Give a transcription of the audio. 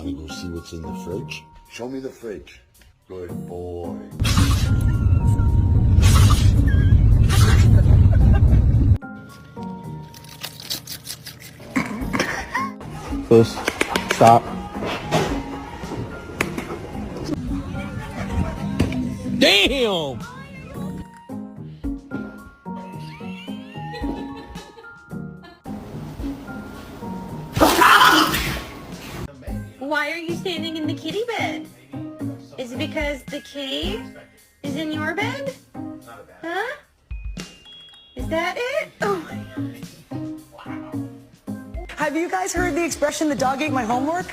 Want to go see what's in the fridge? Show me the fridge. Good boy. Puss, stop. Damn! Why are you standing in the kitty bed? Is it because the kitty is in your bed? Huh? Is that it? Oh my God. Have you guys heard the expression, the dog ate my homework?